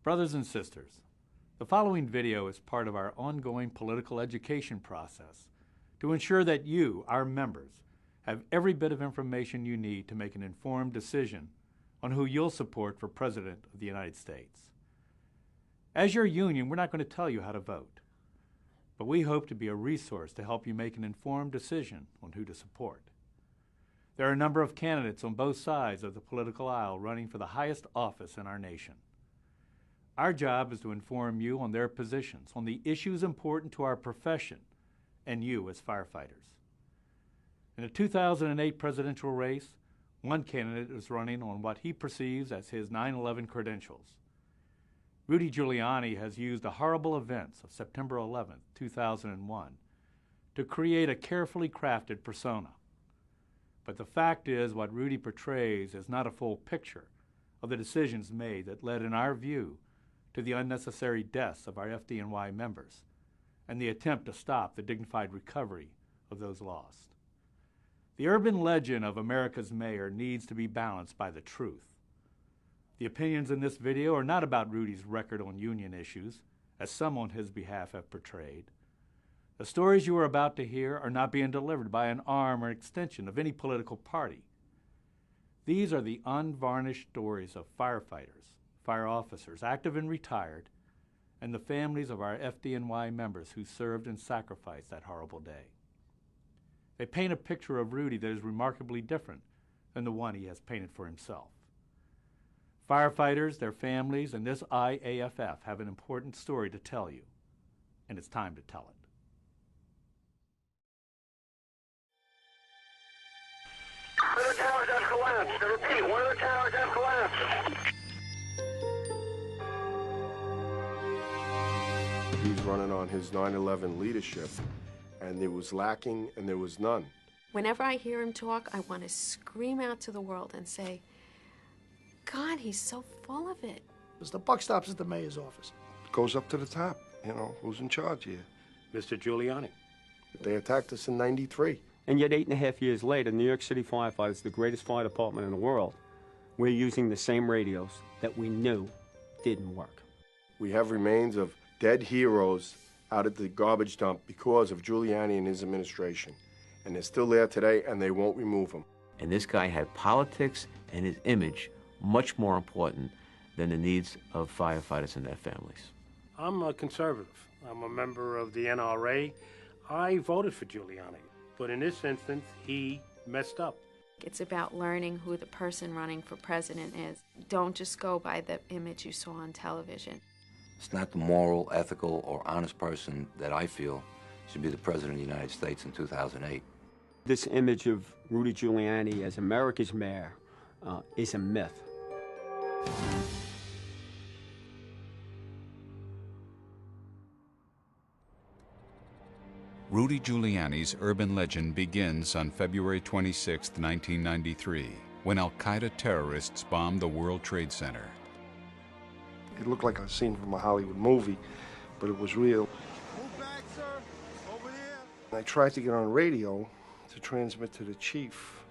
Brothers and sisters, the following video is part of our ongoing political education process to ensure that you, our members, have every bit of information you need to make an informed decision on who you'll support for President of the United States. As your union, we're not going to tell you how to vote, but we hope to be a resource to help you make an informed decision on who to support. There are a number of candidates on both sides of the political aisle running for the highest office in our nation. Our job is to inform you on their positions, on the issues important to our profession and you as firefighters. In the 2008 presidential race, one candidate is running on what he perceives as his 9/11 credentials. Rudy Giuliani has used the horrible events of September 11, 2001 to create a carefully crafted persona. But the fact is, what Rudy portrays is not a full picture of the decisions made that led, in our view, to the unnecessary deaths of our FDNY members and the attempt to stop the dignified recovery of those lost. The urban legend of America's mayor needs to be balanced by the truth. The opinions in this video are not about Rudy's record on union issues, as some on his behalf have portrayed. The stories you are about to hear are not being delivered by an arm or extension of any political party. These are the unvarnished stories of firefighters, fire officers, active and retired, and the families of our FDNY members who served and sacrificed that horrible day. They paint a picture of Rudy that is remarkably different than the one he has painted for himself. Firefighters, their families, and this IAFF have an important story to tell you, and it's time to tell it. One of the towers have collapsed. I repeat, one of the towers have collapsed. He's running on his 9/11 leadership, and there was lacking and there was none. Whenever I hear him talk, I want to scream out to the world and say, God, he's so full of it. The buck stops at the mayor's office. It goes up to the top. You know, who's in charge here? Mr. Giuliani. They attacked us in '93. And yet 8.5 years later, New York City firefighters, the greatest fire department in the world, we're using the same radios that we knew didn't work. We have remains of dead heroes out at the garbage dump because of Giuliani and his administration. And they're still there today, and they won't remove them. And this guy had politics and his image much more important than the needs of firefighters and their families. I'm a conservative. I'm a member of the NRA. I voted for Giuliani. But in this instance, he messed up. It's about learning who the person running for president is. Don't just go by the image you saw on television. It's not the moral, ethical, or honest person that I feel should be the President of the United States in 2008. This image of Rudy Giuliani as America's mayor is a myth. Rudy Giuliani's urban legend begins on February 26, 1993, when al-Qaeda terrorists bombed the World Trade Center. It looked like a scene from a Hollywood movie, but it was real. Move back, sir. Over there. I tried to get on radio to transmit to the chief.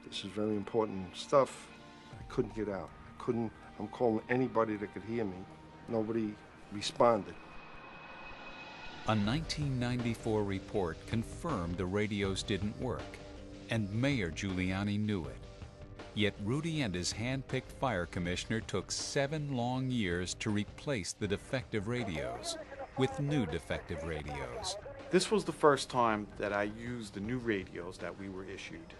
This is very important stuff. I couldn't get out. I'm calling anybody that could hear me. Nobody responded. A 1994 report confirmed the radios didn't work, and Mayor Giuliani knew it. Yet Rudy and his hand-picked fire commissioner took 7 long years to replace the defective radios with new defective radios. This was the first time that I used the new radios that we were issued,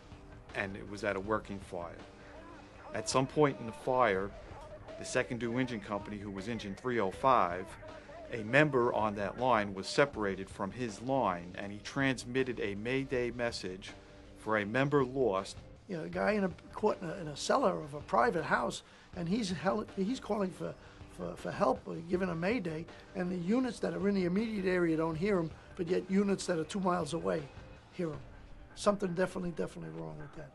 and it was at a working fire. At some point in the fire, the second due engine company, who was engine 305, a member on that line was separated from his line, and he transmitted a Mayday message for a member lost. You know, a guy caught in a cellar of a private house, and he's calling for help, or giving a mayday, and the units that are in the immediate area don't hear him, but yet units that are 2 miles away hear him. Something definitely wrong with that.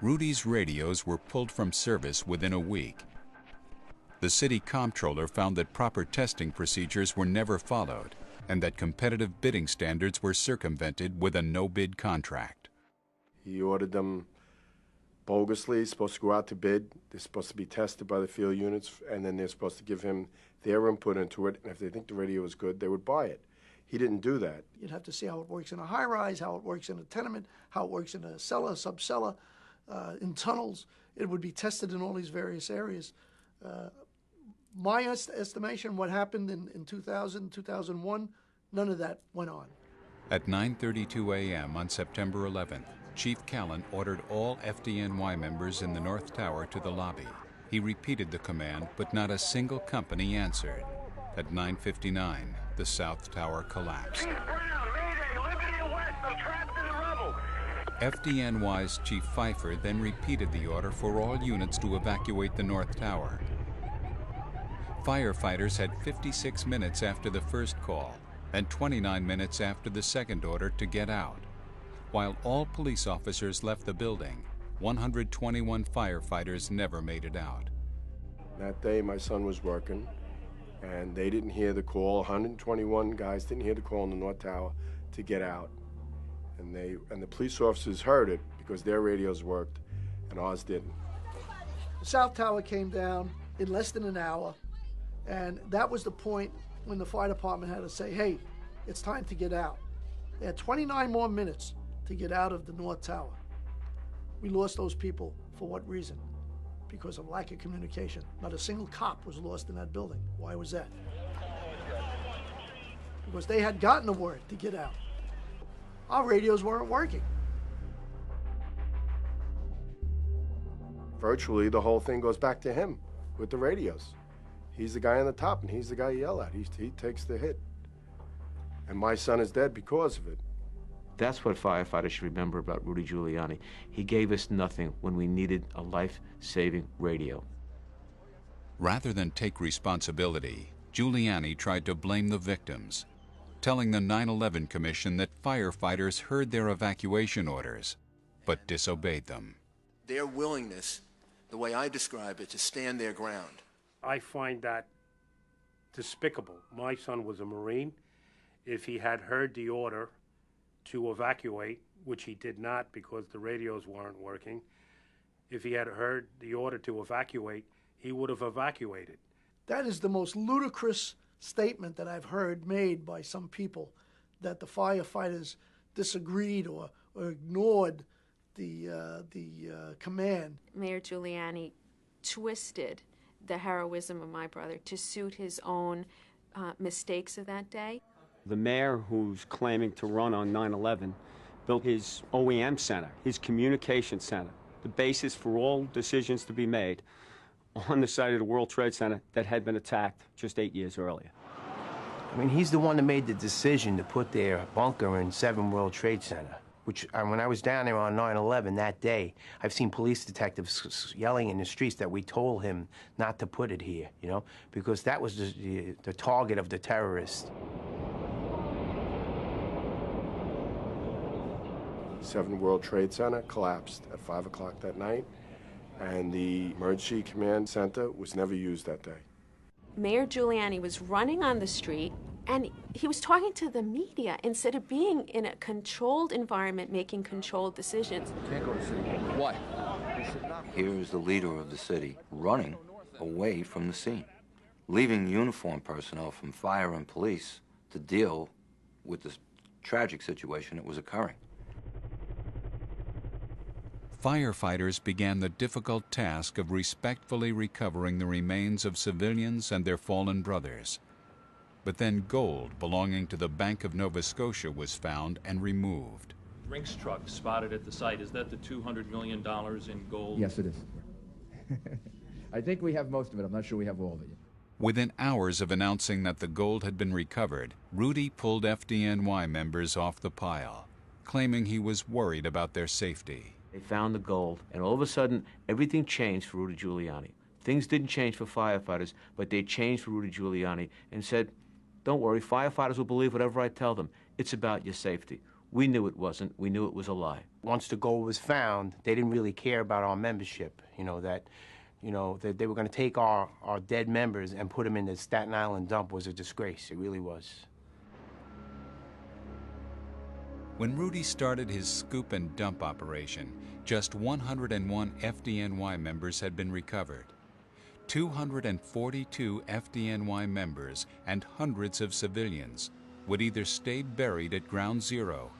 Rudy's radios were pulled from service within a week. The city comptroller found that proper testing procedures were never followed, and that competitive bidding standards were circumvented with a no-bid contract. He ordered them bogusly. He's supposed to go out to bid. They're supposed to be tested by the field units, and then they're supposed to give him their input into it. And if they think the radio is good, they would buy it. He didn't do that. You'd have to see how it works in a high-rise, how it works in a tenement, how it works in a cellar, sub-cellar, in tunnels. It would be tested in all these various areas. My estimation, what happened in 2000, 2001, none of that went on. At 9:32 a.m. on September 11th, Chief Callan ordered all FDNY members in the North Tower to the lobby. He repeated the command, but not a single company answered. At 9:59, the South Tower collapsed. Chief Brown, Mayday, Liberty West, I'm trapped in the rubble. FDNY's Chief Pfeiffer then repeated the order for all units to evacuate the North Tower. Firefighters had 56 minutes after the first call and 29 minutes after the second order to get out. While all police officers left the building, 121 firefighters never made it out. That day, my son was working, and they didn't hear the call. 121 guys didn't hear the call in the North Tower to get out. And the police officers heard it because their radios worked and ours didn't. The South Tower came down in less than an hour, and that was the point when the fire department had to say, hey, it's time to get out. They had 29 more minutes to get out of the North Tower. We lost those people for what reason? Because of lack of communication. Not a single cop was lost in that building. Why was that? Because they had gotten the word to get out. Our radios weren't working. Virtually, the whole thing goes back to him with the radios. He's the guy on the top, and he's the guy you yell at. He takes the hit. And my son is dead because of it. That's what firefighters should remember about Rudy Giuliani. He gave us nothing when we needed a life-saving radio. Rather than take responsibility, Giuliani tried to blame the victims, telling the 9/11 Commission that firefighters heard their evacuation orders, but disobeyed them. Their willingness, the way I describe it, to stand their ground. I find that despicable. My son was a Marine. If he had heard the order to evacuate, which he did not because the radios weren't working, if he had heard the order to evacuate, he would have evacuated. That is the most ludicrous statement that I've heard made by some people, that the firefighters disagreed or ignored the command. Mayor Giuliani twisted the heroism of my brother to suit his own mistakes of that day. The mayor who's claiming to run on 9/11 built his OEM center, his communication center, the basis for all decisions to be made on the site of the World Trade Center that had been attacked just 8 years earlier. I mean, he's the one that made the decision to put their bunker in 7 World Trade Center, which when I was down there on 9/11 that day, I've seen police detectives yelling in the streets that we told him not to put it here, you know, because that was the target of the terrorists. 7 World Trade Center collapsed at 5 o'clock that night, and the Emergency Command Center was never used that day. Mayor Giuliani was running on the street, and he was talking to the media instead of being in a controlled environment making controlled decisions. Can't go to city. Why? Here is the leader of the city running away from the scene, leaving uniformed personnel from fire and police to deal with the tragic situation that was occurring. Firefighters began the difficult task of respectfully recovering the remains of civilians and their fallen brothers. But then gold belonging to the Bank of Nova Scotia was found and removed. Brinks truck spotted at the site. Is that the $200 million in gold? Yes, it is. I think we have most of it. I'm not sure we have all of it yet. Within hours of announcing that the gold had been recovered, Rudy pulled FDNY members off the pile, claiming he was worried about their safety. They found the gold, and all of a sudden, everything changed for Rudy Giuliani. Things didn't change for firefighters, but they changed for Rudy Giuliani and said, don't worry, firefighters will believe whatever I tell them. It's about your safety. We knew it wasn't. We knew it was a lie. Once the gold was found, they didn't really care about our membership, that they were going to take our dead members and put them in the Staten Island dump was a disgrace. It really was. When Rudy started his scoop and dump operation, just 101 FDNY members had been recovered. 242 FDNY members and hundreds of civilians would either stay buried at Ground Zero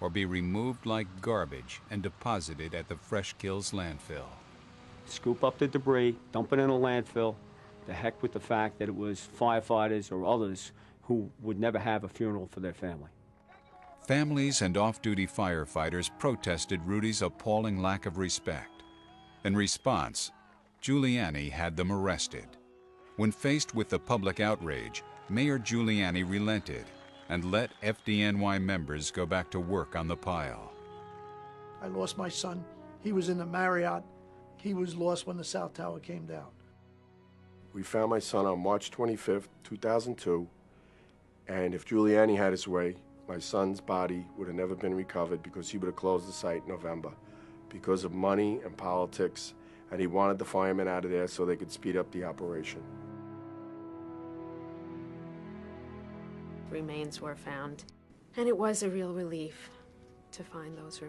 or be removed like garbage and deposited at the Fresh Kills landfill. Scoop up the debris, dump it in a landfill. The heck with the fact that it was firefighters or others who would never have a funeral for their family. Families and off-duty firefighters protested Rudy's appalling lack of respect. In response, Giuliani had them arrested. When faced with the public outrage, Mayor Giuliani relented and let FDNY members go back to work on the pile. I lost my son. He was in the Marriott. He was lost when the South Tower came down. We found my son on March 25th, 2002, and if Giuliani had his way, my son's body would have never been recovered because he would have closed the site in November because of money and politics, and he wanted the firemen out of there so they could speed up the operation. Remains were found, and it was a real relief to find those,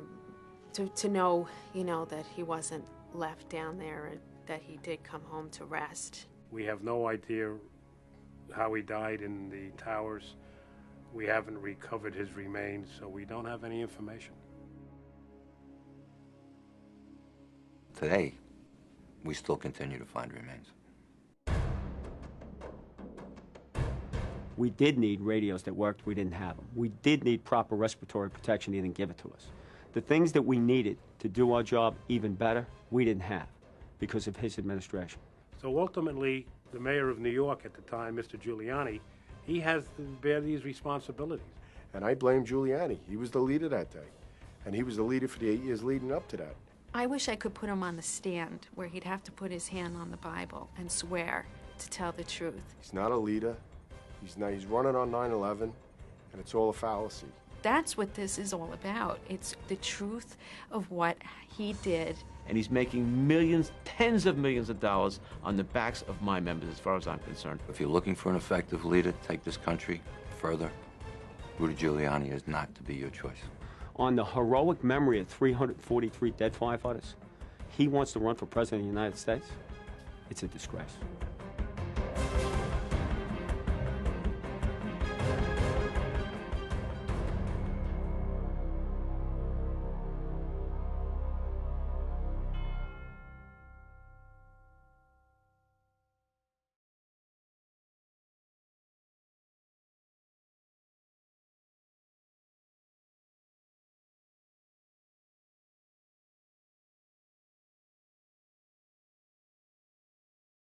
to know, that he wasn't left down there and that he did come home to rest. We have no idea how he died in the towers. We haven't recovered his remains, so we don't have any information. Today, we still continue to find remains. We did need radios that worked, we didn't have them. We did need proper respiratory protection, he didn't give it to us. The things that we needed to do our job even better, we didn't have because of his administration. So ultimately, the mayor of New York at the time, Mr. Giuliani, he has to bear these responsibilities. And I blame Giuliani. He was the leader that day. And he was the leader for the 8 years leading up to that. I wish I could put him on the stand where he'd have to put his hand on the Bible and swear to tell the truth. He's not a leader. He's running on 9/11, and it's all a fallacy. That's what this is all about. It's the truth of what he did. And he's making millions, tens of millions of dollars on the backs of my members, as far as I'm concerned. If you're looking for an effective leader to take this country further, Rudy Giuliani is not to be your choice. On the heroic memory of 343 dead firefighters, he wants to run for president of the United States. It's a disgrace.